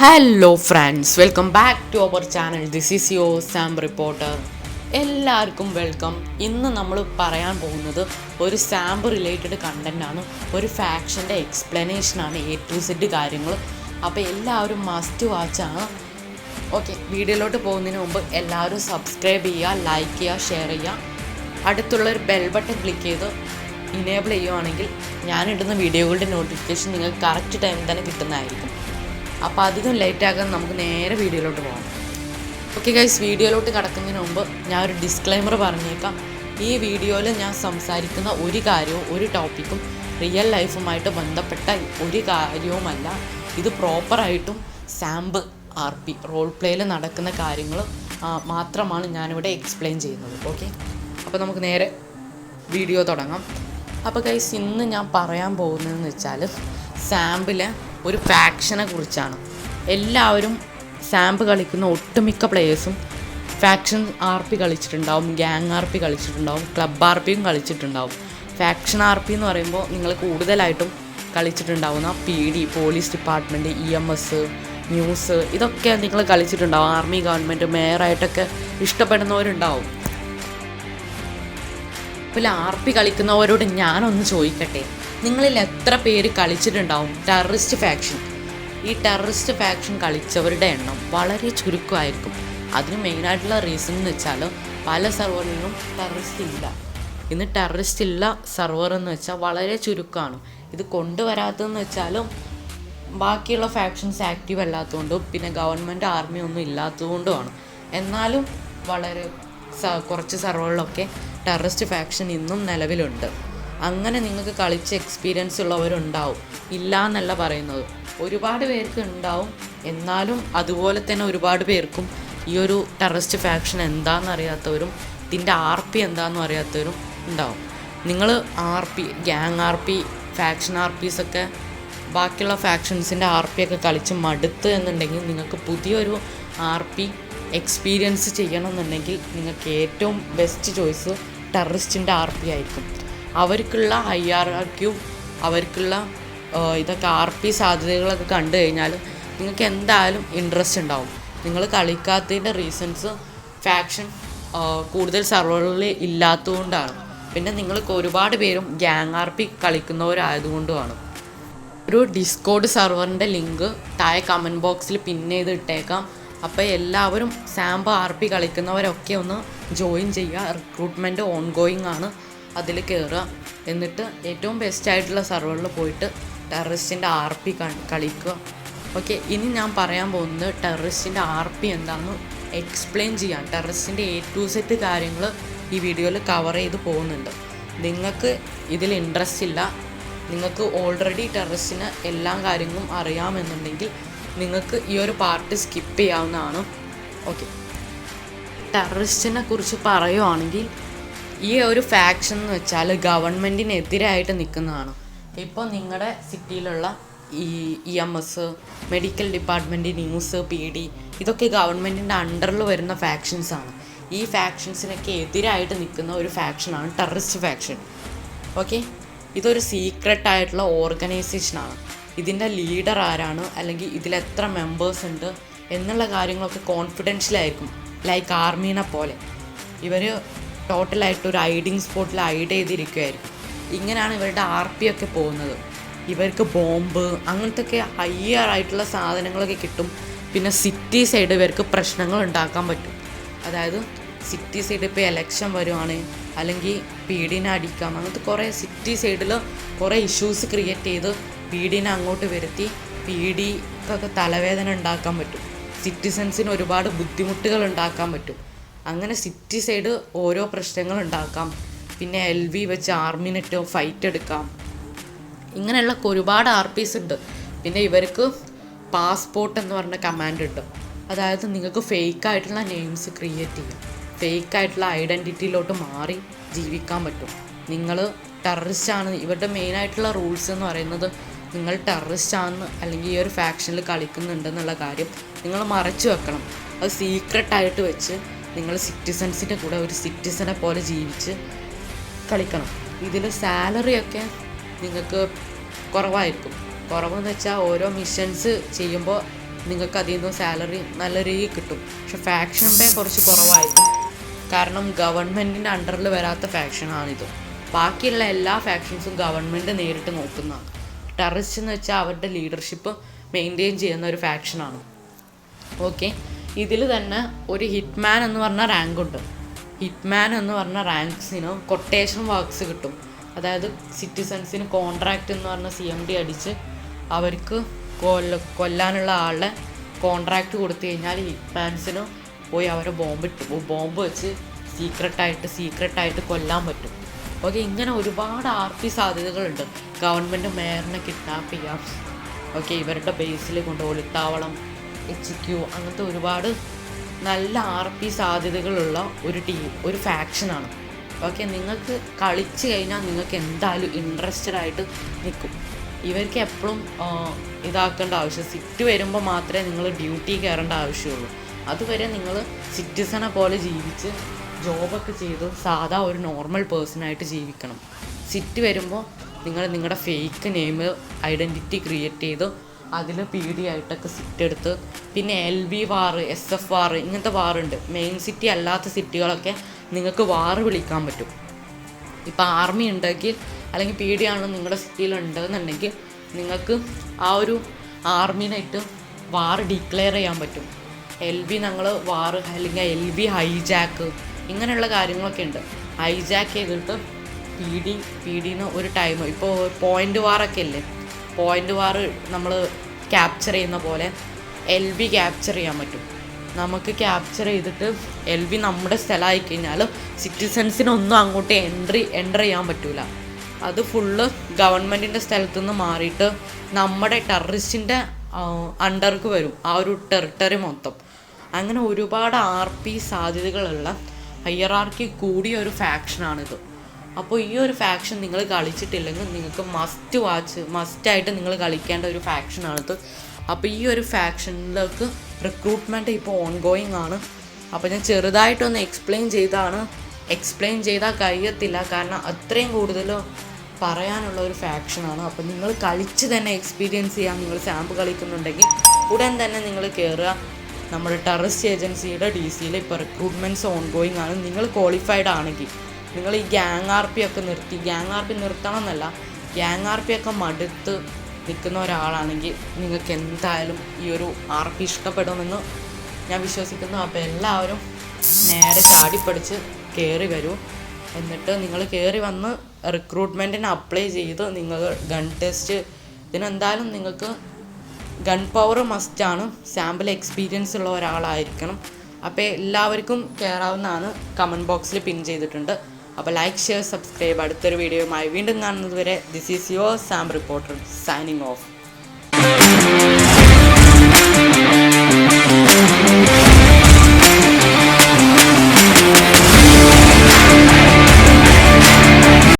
Hello friends, welcome back to our channel. This is your Sam reporter. എല്ലാവർക്കും welcome. ഇന്ന് നമ്മൾ പറയാൻ പോകുന്നത് ഒരു സാമ്പ് റിലേറ്റഡ് കണ്ടൻ്റാണ്, ഒരു ഫാക്ഷൻ്റെ എക്സ്പ്ലനേഷനാണ്, A to Z കാര്യങ്ങൾ. അപ്പോൾ എല്ലാവരും മസ്റ്റ് വാച്ചാണ്. ഓക്കെ, വീഡിയോയിലോട്ട് പോകുന്നതിന് മുമ്പ് എല്ലാവരും സബ്സ്ക്രൈബ് ചെയ്യുക, ലൈക്ക് ചെയ്യുക, ഷെയർ ചെയ്യുക. അടുത്തുള്ളൊരു ബെൽ ബട്ടൺ ക്ലിക്ക് ചെയ്ത് ഇനേബിൾ ചെയ്യുവാണെങ്കിൽ ഞാനിടുന്ന വീഡിയോകളുടെ നോട്ടിഫിക്കേഷൻ നിങ്ങൾക്ക് കറക്റ്റ് ടൈമിൽ തന്നെ കിട്ടുന്നതായിരിക്കും. അപ്പോൾ അധികം ലേറ്റ് ആകാൻ നമുക്ക് നേരെ വീഡിയോയിലോട്ട് പോകാം. ഓക്കെ ഗൈസ്, വീഡിയോയിലോട്ട് കടക്കുന്നതിന് മുമ്പ് ഞാൻ ഒരു ഡിസ്ക്ലൈമർ പറഞ്ഞേക്കാം. ഈ വീഡിയോയിൽ ഞാൻ സംസാരിക്കുന്ന ഒരു കാര്യവും ഒരു ടോപ്പിക്കും റിയൽ ലൈഫുമായിട്ട് ബന്ധപ്പെട്ട ഒരു കാര്യവുമല്ല. ഇത് പ്രോപ്പറായിട്ടും സാമ്പ് RP റോൾ പ്ലേയിൽ നടക്കുന്ന കാര്യങ്ങൾ മാത്രമാണ് ഞാനിവിടെ എക്സ്പ്ലെയിൻ ചെയ്യുന്നത്. ഓക്കെ, അപ്പോൾ നമുക്ക് നേരെ വീഡിയോ തുടങ്ങാം. അപ്പോൾ ഗൈസ്, ഇന്ന് ഞാൻ പറയാൻ പോകുന്നതെന്ന് വെച്ചാൽ സാമ്പിലെ ഒരു ഫാക്ഷനെ കുറിച്ചാണ്. എല്ലാവരും സാമ്പ് കളിക്കുന്ന ഒട്ടുമിക്ക പ്ലേയേഴ്സും ഫാക്ഷൻ RP കളിച്ചിട്ടുണ്ടാവും, ഗ്യാങ് RP കളിച്ചിട്ടുണ്ടാവും, ക്ലബ് RPയും കളിച്ചിട്ടുണ്ടാവും. ഫാക്ഷൻ RP എന്ന് പറയുമ്പോൾ നിങ്ങൾ കൂടുതലായിട്ടും കളിച്ചിട്ടുണ്ടാവുന്ന PD, police department, EMS, news, ഇതൊക്കെ നിങ്ങൾ കളിച്ചിട്ടുണ്ടാവും. Army, government, മേയറായിട്ടൊക്കെ ഇഷ്ടപ്പെടുന്നവരുണ്ടാവും. അപ്പോൾ RP കളിക്കുന്നവരോട് ഞാനൊന്ന് ചോദിക്കട്ടെ, നിങ്ങളിൽ എത്ര പേര് കളിച്ചിട്ടുണ്ടാവും ടെററിസ്റ്റ് ഫാക്ഷൻ? ഈ ടെററിസ്റ്റ് ഫാക്ഷൻ കളിച്ചവരുടെ എണ്ണം വളരെ ചുരുക്കമായിരിക്കും. അതിന് മെയിനായിട്ടുള്ള റീസൺ എന്ന് വെച്ചാൽ പല സെർവറിലും ടെററിസ്റ്റ് ഇല്ല. ഇന്ന് ടെററിസ്റ്റ് ഇല്ല സെർവർ എന്ന് വെച്ചാൽ വളരെ ചുരുക്കമാണ്. ഇത് കൊണ്ടുവരാത്തതെന്ന് വെച്ചാലും ബാക്കിയുള്ള ഫാക്ഷൻസ് ആക്റ്റീവ് അല്ലാത്തതുകൊണ്ടും പിന്നെ ഗവൺമെൻറ് ആർമി ഒന്നും ഇല്ലാത്തതുകൊണ്ടുമാണ്. എന്നാലും വളരെ കുറച്ച് സെർവറിലൊക്കെ ടെററിസ്റ്റ് ഫാക്ഷൻ ഇന്നും നിലവിലുണ്ട്. അങ്ങനെ നിങ്ങൾക്ക് കളിച്ച് എക്സ്പീരിയൻസ് ഉള്ളവരുണ്ടാവും, ഇല്ല എന്നല്ല പറയുന്നത്. ഒരുപാട് പേർക്ക് ഉണ്ടാവും. എന്നാലും അതുപോലെ തന്നെ ഒരുപാട് പേർക്കും ഈ ഒരു ടെററിസ്റ്റ് ഫാക്ഷൻ എന്താണെന്ന് അറിയാത്തവരും ഇതിൻ്റെ RP എന്താണെന്നും അറിയാത്തവരും ഉണ്ടാവും. നിങ്ങൾ RP, ഗ്യാങ് RP, ഫാക്ഷൻ RPസൊക്കെ ബാക്കിയുള്ള ഫാക്ഷൻസിൻ്റെ RP ഒക്കെ കളിച്ച് മടുത്ത് എന്നുണ്ടെങ്കിൽ നിങ്ങൾക്ക് പുതിയൊരു RP എക്സ്പീരിയൻസ് ചെയ്യണമെന്നുണ്ടെങ്കിൽ നിങ്ങൾക്ക് ഏറ്റവും ബെസ്റ്റ് ചോയ്സ് ടെററിസ്റ്റിൻ്റെ RP ആയിരിക്കും. അവർക്കുള്ള IRQ, അവർക്കുള്ള ഇതൊക്കെ RP സാധ്യതകളൊക്കെ കണ്ടു കഴിഞ്ഞാൽ നിങ്ങൾക്ക് എന്തായാലും ഇൻട്രസ്റ്റ് ഉണ്ടാവും. നിങ്ങൾ കളിക്കാത്തതിൻ്റെ റീസൺസ് ഫാക്ഷൻ കൂടുതൽ സെർവറുകളിൽ ഇല്ലാത്തതുകൊണ്ടാണ്. പിന്നെ നിങ്ങൾക്ക് ഒരുപാട് പേരും ഗ്യാങ് RP കളിക്കുന്നവരായതുകൊണ്ടുമാണ്. ഒരു ഡിസ്കോഡ് സെർവറിൻ്റെ ലിങ്ക് താഴെ കമൻറ്റ് ബോക്സിൽ പിൻ ചെയ്ത് ഇട്ടേക്കാം. അപ്പോൾ എല്ലാവരും സാമ്പ് RP കളിക്കുന്നവരൊക്കെ ഒന്ന് ജോയിൻ ചെയ്യുക. റിക്രൂട്ട്മെൻറ്റ് ഓൺഗോയിങ് ആണ്, അതിൽ കയറുക. എന്നിട്ട് ഏറ്റവും ബെസ്റ്റായിട്ടുള്ള സെർവറിൽ പോയിട്ട് ടെററിസ്റ്റിൻ്റെ RP കളിക്കുക. ഓക്കെ, ഇനി ഞാൻ പറയാൻ പോകുന്നത് ടെററിസ്റ്റിൻ്റെ RP എന്താണെന്ന് എക്സ്പ്ലെയിൻ ചെയ്യാം. ടെററിസ്റ്റിൻ്റെ A to Z കാര്യങ്ങൾ ഈ വീഡിയോയിൽ കവർ ചെയ്ത് പോകുന്നുണ്ട്. നിങ്ങൾക്ക് ഇതിൽ ഇൻട്രസ്റ്റ് ഇല്ല, നിങ്ങൾക്ക് ഓൾറെഡി ടെററിസ്റ്റിന് എല്ലാ കാര്യങ്ങളും അറിയാമെന്നുണ്ടെങ്കിൽ നിങ്ങൾക്ക് ഈ ഒരു പാർട്ട് സ്കിപ്പ് ചെയ്യാവുന്നതാണ്. ഓക്കെ, ടെററിസ്റ്റിനെ കുറിച്ച് പറയുവാണെങ്കിൽ ഈ ഒരു ഫാക്ഷൻ എന്ന് വെച്ചാൽ ഗവൺമെൻറ്റിനെതിരായിട്ട് നിൽക്കുന്നതാണ്. ഇപ്പോൾ നിങ്ങളുടെ സിറ്റിയിലുള്ള ഈ EMS, medical department, news, PD, ഇതൊക്കെ ഗവൺമെൻറ്റിൻ്റെ അണ്ടറിൽ വരുന്ന ഫാക്ഷൻസാണ്. ഈ ഫാക്ഷൻസിനൊക്കെ എതിരായിട്ട് നിൽക്കുന്ന ഒരു ഫാക്ഷനാണ് ടെററിസ്റ്റ് ഫാക്ഷൻ. ഓക്കെ, ഇതൊരു സീക്രട്ടായിട്ടുള്ള ഓർഗനൈസേഷനാണ്. ഇതിൻ്റെ ലീഡർ ആരാണ്, അല്ലെങ്കിൽ ഇതിലെത്ര മെമ്പേഴ്സ് ഉണ്ട് എന്നുള്ള കാര്യങ്ങളൊക്കെ കോൺഫിഡൻഷ്യലായിരിക്കും. ലൈക്ക് ആർമീനെ പോലെ ഇവർ ടോട്ടലായിട്ട് ഒരു ഹൈഡിങ് സ്പോട്ടിൽ ഹൈഡ് ചെയ്തിരിക്കുമായിരിക്കും. ഇങ്ങനെയാണ് ഇവരുടെ RP ഒക്കെ പോകുന്നത്. ഇവർക്ക് ബോംബ് അങ്ങനത്തെ ഹയർ ആയിട്ടുള്ള സാധനങ്ങളൊക്കെ കിട്ടും. പിന്നെ സിറ്റി സൈഡ് ഇവർക്ക് പ്രശ്നങ്ങൾ ഉണ്ടാക്കാൻ പറ്റും. അതായത് സിറ്റി സൈഡ് ഇപ്പോൾ എലക്ഷൻ വരുവാണ്, അല്ലെങ്കിൽ PDനെ അടിക്കാം, അങ്ങനത്തെ കുറേ സിറ്റി സൈഡിൽ കുറേ ഇഷ്യൂസ് ക്രിയേറ്റ് ചെയ്ത് PDനെ അങ്ങോട്ട് വരുത്തി PDക്കൊക്കെ തലവേദന ഉണ്ടാക്കാൻ പറ്റും. സിറ്റിസൻസിന് ഒരുപാട് ബുദ്ധിമുട്ടുകൾ ഉണ്ടാക്കാൻ പറ്റും. അങ്ങനെ സിറ്റി സൈഡ് ഓരോ പ്രശ്നങ്ങൾ ഉണ്ടാക്കാം. പിന്നെ LV വെച്ച് ആർമിനെറ്റോ ഫൈറ്റ് എടുക്കാം. ഇങ്ങനെയുള്ള ഒരുപാട് RPs ഉണ്ട്. പിന്നെ ഇവർക്ക് പാസ്പോർട്ട് എന്ന് പറഞ്ഞ കമാൻഡ് ഉണ്ട്. അതായത് നിങ്ങൾക്ക് ഫേക്കായിട്ടുള്ള നെയിംസ് ക്രിയേറ്റ് ചെയ്യാം, ഫേക്കായിട്ടുള്ള ഐഡൻറ്റിറ്റിയിലോട്ട് മാറി ജീവിക്കാൻ പറ്റും. നിങ്ങൾ ടെററിസ്റ്റാണ്. ഇവരുടെ മെയിനായിട്ടുള്ള റൂൾസ് എന്ന് പറയുന്നത് നിങ്ങൾ ടെററിസ്റ്റാണെന്ന് അല്ലെങ്കിൽ ഈ ഒരു ഫാക്ഷനിൽ കളിക്കുന്നുണ്ടെന്നുള്ള കാര്യം നിങ്ങൾ മറച്ചു വെക്കണം. അത് സീക്രട്ടായിട്ട് വെച്ച് നിങ്ങൾ സിറ്റിസൻസിൻ്റെ കൂടെ ഒരു സിറ്റിസനെ പോലെ ജീവിച്ച് കളിക്കണം. ഇതിൽ സാലറിയൊക്കെ നിങ്ങൾക്ക് കുറവായിരിക്കും. കുറവെന്ന് വെച്ചാൽ ഓരോ മിഷൻസ് ചെയ്യുമ്പോൾ നിങ്ങൾക്ക് അതിൽ നിന്ന് സാലറി നല്ല രീതിയിൽ കിട്ടും. പക്ഷെ ഫാക്ഷൻ പേ കുറച്ച് കുറവായിരിക്കും, കാരണം ഗവൺമെൻറ്റിൻ്റെ അണ്ടറിൽ വരാത്ത ഫാക്ഷനാണിത്. ബാക്കിയുള്ള എല്ലാ ഫാക്ഷൻസും ഗവൺമെൻറ് നേരിട്ട് നോക്കുന്നതാണ്. ടെററിസ്റ്റ് എന്ന് വെച്ചാൽ അവരുടെ ലീഡർഷിപ്പ് മെയിൻറ്റെയിൻ ചെയ്യുന്ന ഒരു ഫാക്ഷനാണ്. ഓക്കെ, ഇതിൽ തന്നെ ഒരു ഹിറ്റ്മാൻ എന്ന് പറഞ്ഞ റാങ്കുണ്ട്. ഹിറ്റ്മാൻ എന്ന് പറഞ്ഞ റാങ്ക്സിന് കൊട്ടേഷൻ വർക്ക്സ് കിട്ടും. അതായത് സിറ്റിസൺസിന് കോൺട്രാക്റ്റ് എന്ന് പറഞ്ഞ CMD അടിച്ച് അവർക്ക് കൊല്ലാനുള്ള ആളുടെ കോൺട്രാക്റ്റ് കൊടുത്തു കഴിഞ്ഞാൽ ഹിറ്റ്മാൻസിന് പോയി അവരെ ബോംബ് വെച്ച് സീക്രട്ടായിട്ട് കൊല്ലാൻ പറ്റും. ഓക്കെ, ഇങ്ങനെ ഒരുപാട് RP സാധ്യതകളുണ്ട്. ഗവൺമെൻറ് മേയറിനെ കിഡ്നാപ്പ് ചെയ്യാം. ഓക്കെ, ഇവരുടെ ബേസിൽ കൊണ്ട് ഒളിത്താവളം, HQ, അങ്ങനത്തെ ഒരുപാട് നല്ല RP സാധ്യതകളുള്ള ഒരു ഫാക്ഷനാണ്. ഓക്കെ, നിങ്ങൾക്ക് കളിച്ച് കഴിഞ്ഞാൽ നിങ്ങൾക്ക് എന്തായാലും ഇൻട്രസ്റ്റഡ് ആയിട്ട് നിൽക്കും. ഇവർക്ക് എപ്പോഴും ഇതാക്കേണ്ട ആവശ്യം, സിറ്റ് വരുമ്പോൾ മാത്രമേ നിങ്ങൾ ഡ്യൂട്ടി കയറേണ്ട ആവശ്യമുള്ളൂ. അതുവരെ നിങ്ങൾ സിറ്റിസനെ പോലെ ജീവിച്ച് ജോബൊക്കെ ചെയ്ത് സാധാ ഒരു നോർമൽ പേഴ്സണായിട്ട് ജീവിക്കണം. സിറ്റ് വരുമ്പോൾ നിങ്ങളുടെ ഫേക്ക് നെയിം ഐഡൻറ്റിറ്റി ക്രിയേറ്റ് ചെയ്ത് അതിൽ PD ആയിട്ടൊക്കെ സിറ്റ് എടുത്ത്, പിന്നെ LV വാർ, SF വാർ, ഇങ്ങനത്തെ വാറുണ്ട്. മെയിൻ സിറ്റി അല്ലാത്ത സിറ്റികളൊക്കെ നിങ്ങൾക്ക് വാർ വിളിക്കാൻ പറ്റും. ഇപ്പോൾ ആർമി ഉണ്ടെങ്കിൽ അല്ലെങ്കിൽ PD ആണല്ലോ നിങ്ങളുടെ സിറ്റിയിലുണ്ടെന്നുണ്ടെങ്കിൽ നിങ്ങൾക്ക് ആ ഒരു ആർമീനായിട്ട് വാർ ഡിക്ലെയർ ചെയ്യാൻ പറ്റും. LV ഞങ്ങൾ വാർ, അല്ലെങ്കിൽ LV ഹൈജാക്ക്, ഇങ്ങനെയുള്ള കാര്യങ്ങളൊക്കെ ഉണ്ട്. ഹൈജാക്ക് ചെയ്തിട്ട് PDന് ഒരു ടൈം, ഇപ്പോൾ പോയിൻ്റ് വാറൊക്കെ ഇല്ലേ, പോയിൻ്റ് വാർ നമ്മൾ ക്യാപ്ചർ ചെയ്യുന്ന പോലെ LV ക്യാപ്ചർ ചെയ്യാൻ പറ്റും. നമുക്ക് ക്യാപ്ചർ ചെയ്തിട്ട് LV നമ്മുടെ സ്ഥലമായി കഴിഞ്ഞാൽ സിറ്റിസൺസിനൊന്നും അങ്ങോട്ട് എൻ്റർ ചെയ്യാൻ പറ്റില്ല. അത് ഫുള്ള് ഗവൺമെൻറ്റിൻ്റെ സ്ഥലത്തു നിന്ന് മാറിയിട്ട് നമ്മുടെ ടെററിസ്റ്റിൻ്റെ അണ്ടർക്ക് വരും, ആ ഒരു ടെറിട്ടറി മൊത്തം. അങ്ങനെ ഒരുപാട് RP സാധ്യതകളുള്ള ഹൈയറാർക്കി കൂടിയ ഒരു ഫാക്ഷനാണിത്. അപ്പോൾ ഈ ഒരു ഫാക്ഷൻ നിങ്ങൾ കളിച്ചിട്ടില്ലെങ്കിൽ നിങ്ങൾക്ക് മസ്റ്റായിട്ട് നിങ്ങൾ കളിക്കേണ്ട ഒരു ഫാക്ഷനാണിത്. അപ്പോൾ ഈ ഒരു ഫാക്ഷനിലേക്ക് റിക്രൂട്ട്മെൻറ്റ് ഇപ്പോൾ ഓൺഗോയിങ് ആണ്. അപ്പോൾ ഞാൻ ചെറുതായിട്ടൊന്ന് എക്സ്പ്ലെയിൻ ചെയ്താൽ കഴിയത്തില്ല, കാരണം അത്രയും കൂടുതൽ പറയാനുള്ള ഒരു ഫാക്ഷനാണ്. അപ്പോൾ നിങ്ങൾ കളിച്ച് തന്നെ എക്സ്പീരിയൻസ് ചെയ്യാം. നിങ്ങൾ സാമ്പ് കളിക്കുന്നുണ്ടെങ്കിൽ ഉടൻ തന്നെ നിങ്ങൾ കയറുക. നമ്മുടെ ടെററിസ്റ്റ് ഏജൻസിയുടെ DCയിൽ ഇപ്പോൾ റിക്രൂട്ട്മെൻറ്റ്സ് ഓൺഗോയിങ് ആണ്. നിങ്ങൾ ക്വാളിഫൈഡ് ആണെങ്കിൽ നിങ്ങൾ ഈ ഗ്യാങ് RP ഒക്കെ നിർത്തി, ഗ്യാങ് RP നിർത്തണം എന്നല്ല, ഗ്യാങ് RP ഒക്കെ മടുത്ത് നിൽക്കുന്ന ഒരാളാണെങ്കിൽ നിങ്ങൾക്ക് എന്തായാലും ഈ ഒരു RP ഇഷ്ടപ്പെടുമെന്ന് ഞാൻ വിശ്വസിക്കുന്നു. അപ്പോൾ എല്ലാവരും നേരെ ചാടിപ്പടിച്ച് കയറി വരൂ. എന്നിട്ട് നിങ്ങൾ കയറി വന്ന് റിക്രൂട്ട്മെൻറ്റിന് അപ്ലൈ ചെയ്ത് നിങ്ങൾ ഗൺ ടെസ്റ്റ്, ഇതിനെന്തായാലും നിങ്ങൾക്ക് ഗൺ പവർ മസ്റ്റാണ്. സാമ്പിൾ എക്സ്പീരിയൻസ് ഉള്ള ഒരാളായിരിക്കണം. അപ്പോൾ എല്ലാവർക്കും കയറാവുന്നതാണ്. കമൻറ്റ് ബോക്സിൽ പിൻ ചെയ്തിട്ടുണ്ട്. അപ്പോൾ ലൈക്ക്, ഷെയർ, സബ്സ്ക്രൈബ്. അടുത്തൊരു വീഡിയോയുമായി വീണ്ടും കാണുന്നത് വരെ this is your Sam reporter signing off.